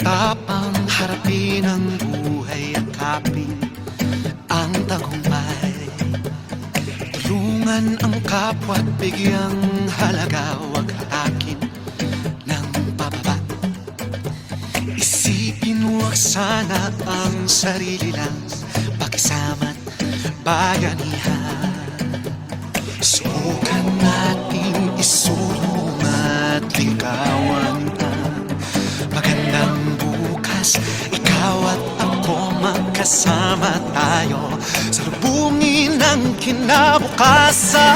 Tapang harapin ang buhay at kapin ang tagumpay. Tulungan ang kapwa at bigyang halaga, huwag hatakin ng pababa. Isipin huwag sana ang sarili lang, pakisama't bayanihan. Subukan nating isulong at ligawan ang magandang bukas. Ikaw at ako magkasama tayo, salubungin ang kinabukasan.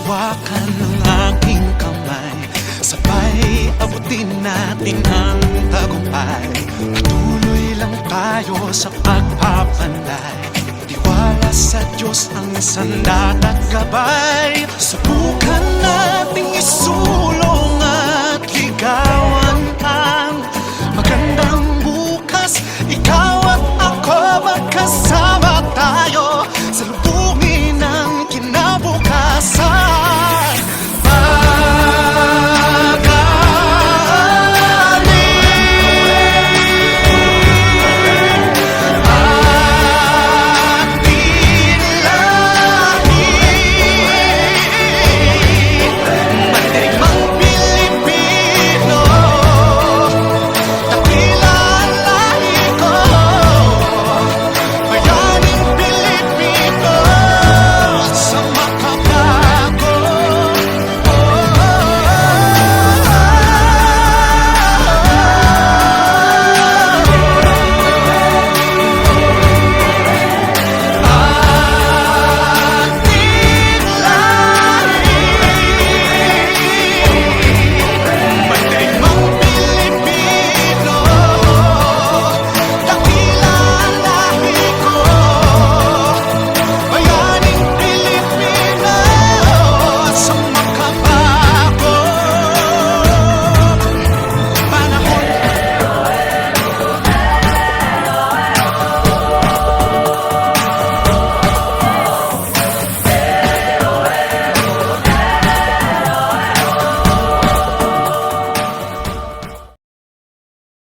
Hawakan ng aking kamay, sabay abutin natin ang tagumpay. Patuloy lang tayo sa pagpapanday, tiwala sa Diyos ang sandat at gabay. Subukan nating isulong